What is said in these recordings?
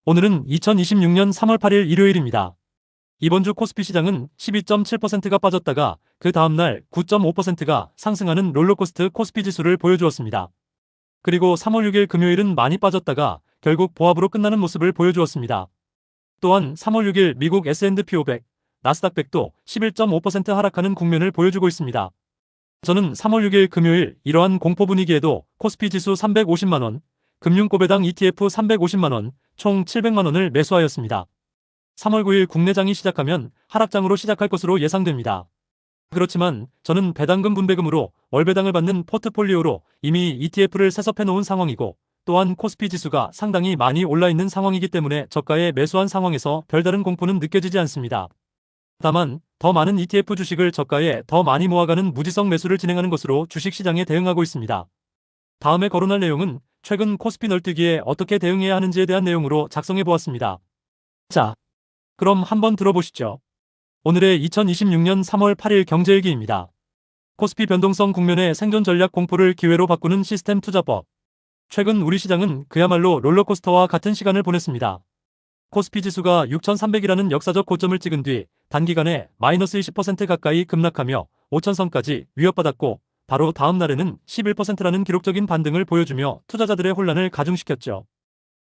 오늘은 2026년 3월 8일 일요일입니다. 이번 주 코스피 시장은 12.7%가 빠졌다가 그 다음날 9.5%가 상승하는 롤러코스트 코스피 지수를 보여주었습니다. 그리고 3월 6일 금요일은 많이 빠졌다가 결국 보합으로 끝나는 모습을 보여주었습니다. 또한 3월 6일 미국 S&P 500, 나스닥 100도 11.5% 하락하는 국면을 보여주고 있습니다. 저는 3월 6일 금요일 이러한 공포 분위기에도 코스피 지수 350만원, 금융고배당 ETF 350만원, 총 700만원을 매수하였습니다. 3월 9일 국내장이 시작하면 하락장으로 시작할 것으로 예상됩니다. 그렇지만 저는 배당금 분배금으로 월배당을 받는 포트폴리오로 이미 ETF를 세섭해 놓은 상황이고, 또한 코스피 지수가 상당히 많이 올라있는 상황이기 때문에 저가에 매수한 상황에서 별다른 공포는 느껴지지 않습니다. 다만 더 많은 ETF 주식을 저가에 더 많이 모아가는 무지성 매수를 진행하는 것으로 주식시장에 대응하고 있습니다. 다음에 거론할 내용은 최근 코스피 널뛰기에 어떻게 대응해야 하는지에 대한 내용으로 작성해 보았습니다. 자, 그럼 한번 들어보시죠. 오늘의 2026년 3월 8일 경제일기입니다. 코스피 변동성 국면의 생존 전략 공포를 기회로 바꾸는 시스템 투자법. 최근 우리 시장은 그야말로 롤러코스터와 같은 시간을 보냈습니다. 코스피 지수가 6,300이라는 역사적 고점을 찍은 뒤 단기간에 마이너스 20% 가까이 급락하며 5,000선까지 위협받았고, 바로 다음 날에는 11%라는 기록적인 반등을 보여주며 투자자들의 혼란을 가중시켰죠.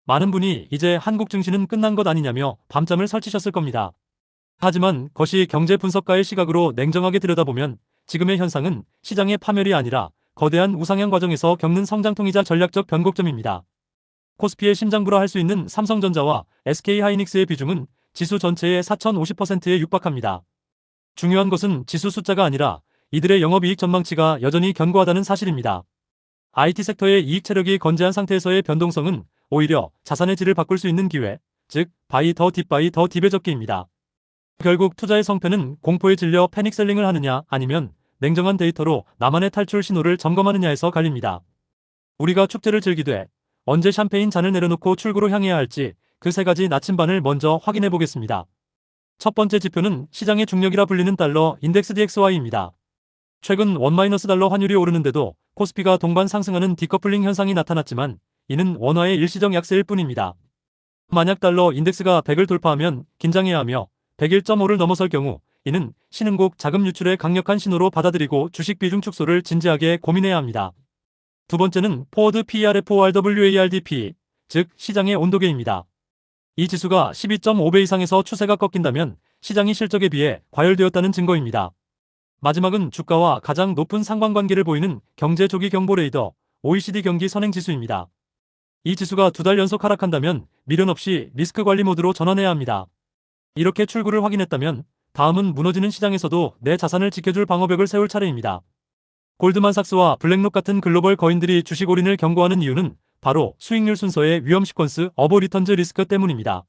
많은 분이 이제 한국 증시는 끝난 것 아니냐며 밤잠을 설치셨을 겁니다. 하지만 것이 경제 분석가의 시각으로 냉정하게 들여다보면 지금의 현상은 시장의 파멸이 아니라 거대한 우상향 과정에서 겪는 성장통이자 전략적 변곡점입니다. 코스피의 심장부라 할 수 있는 삼성전자와 SK하이닉스의 비중은 지수 전체의 4,050%에 육박합니다. 중요한 것은 지수 숫자가 아니라 이들의 영업이익 전망치가 여전히 견고하다는 사실입니다. IT 섹터의 이익 체력이 건재한 상태에서의 변동성은 오히려 자산의 질을 바꿀 수 있는 기회, 즉 바이 더 딥 바이 더 딥의 적기입니다. 결국 투자의 성패는 공포에 질려 패닉셀링을 하느냐 아니면 냉정한 데이터로 나만의 탈출 신호를 점검하느냐에서 갈립니다. 우리가 축제를 즐기되 언제 샴페인 잔을 내려놓고 출구로 향해야 할지 그 세 가지 나침반을 먼저 확인해 보겠습니다. 첫 번째 지표는 시장의 중력이라 불리는 달러 인덱스 DXY입니다. 최근 원-달러 환율이 오르는데도 코스피가 동반 상승하는 디커플링 현상이 나타났지만 이는 원화의 일시적 약세일 뿐입니다. 만약 달러 인덱스가 100을 돌파하면 긴장해야 하며 101.5를 넘어설 경우 이는 신흥국 자금 유출의 강력한 신호로 받아들이고 주식 비중 축소를 진지하게 고민해야 합니다. 두 번째는 포워드 PERFORWARD-P, 즉 시장의 온도계입니다. 이 지수가 12.5배 이상에서 추세가 꺾인다면 시장이 실적에 비해 과열되었다는 증거입니다. 마지막은 주가와 가장 높은 상관관계를 보이는 경제 조기 경보 레이더 OECD 경기 선행 지수입니다. 이 지수가 2달 연속 하락한다면 미련 없이 리스크 관리 모드로 전환해야 합니다. 이렇게 출구를 확인했다면 다음은 무너지는 시장에서도 내 자산을 지켜줄 방어벽을 세울 차례입니다. 골드만삭스와 블랙록 같은 글로벌 거인들이 주식 올인을 경고하는 이유는 바로 수익률 순서의 위험 시퀀스 어버 리턴즈 리스크 때문입니다.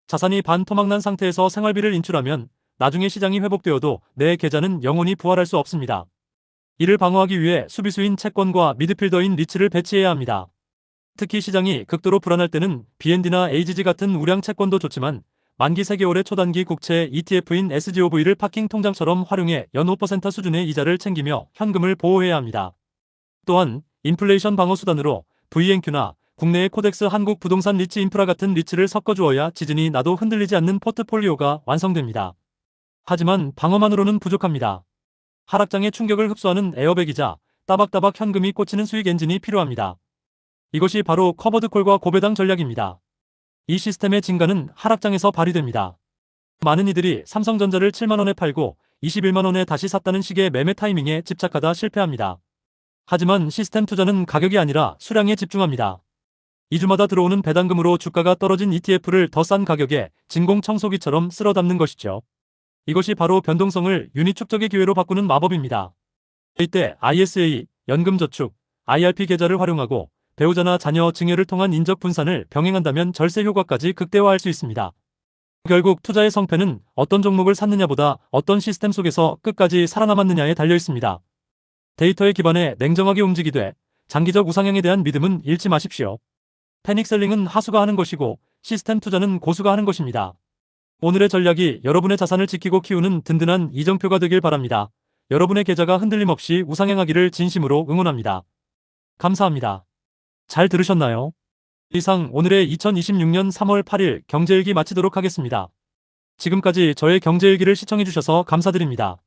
자산이 반토막난 상태에서 생활비를 인출하면 나중에 시장이 회복되어도 내 계좌는 영원히 부활할 수 없습니다. 이를 방어하기 위해 수비수인 채권과 미드필더인 리츠를 배치해야 합니다. 특히 시장이 극도로 불안할 때는 BND나 AGG 같은 우량 채권도 좋지만 만기 3개월의 초단기 국채 ETF인 SGOV를 파킹 통장처럼 활용해 연 5% 수준의 이자를 챙기며 현금을 보호해야 합니다. 또한 인플레이션 방어 수단으로 VNQ나 국내의 코덱스 한국 부동산 리츠 인프라 같은 리츠를 섞어주어야 지진이 나도 흔들리지 않는 포트폴리오가 완성됩니다. 하지만 방어만으로는 부족합니다. 하락장의 충격을 흡수하는 에어백이자 따박따박 현금이 꽂히는 수익 엔진이 필요합니다. 이것이 바로 커버드콜과 고배당 전략입니다. 이 시스템의 진가는 하락장에서 발휘됩니다. 많은 이들이 삼성전자를 7만원에 팔고 21만원에 다시 샀다는 식의 매매 타이밍에 집착하다 실패합니다. 하지만 시스템 투자는 가격이 아니라 수량에 집중합니다. 2주마다 들어오는 배당금으로 주가가 떨어진 ETF를 더 싼 가격에 진공 청소기처럼 쓸어 담는 것이죠. 이것이 바로 변동성을 유닛 축적의 기회로 바꾸는 마법입니다. 이때 ISA, 연금저축, IRP 계좌를 활용하고 배우자나 자녀 증여를 통한 인적 분산을 병행한다면 절세 효과까지 극대화할 수 있습니다. 결국 투자의 성패는 어떤 종목을 샀느냐보다 어떤 시스템 속에서 끝까지 살아남았느냐에 달려 있습니다. 데이터에 기반해 냉정하게 움직이되 장기적 우상향에 대한 믿음은 잃지 마십시오. 패닉셀링은 하수가 하는 것이고 시스템 투자는 고수가 하는 것입니다. 오늘의 전략이 여러분의 자산을 지키고 키우는 든든한 이정표가 되길 바랍니다. 여러분의 계좌가 흔들림 없이 우상향하기를 진심으로 응원합니다. 감사합니다. 잘 들으셨나요? 이상 오늘의 2026년 3월 8일 경제일기 마치도록 하겠습니다. 지금까지 저의 경제일기를 시청해주셔서 감사드립니다.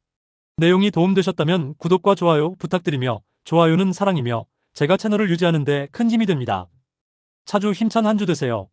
내용이 도움되셨다면 구독과 좋아요 부탁드리며, 좋아요는 사랑이며 제가 채널을 유지하는 데 큰 힘이 됩니다. 차주 힘찬 한 주 되세요.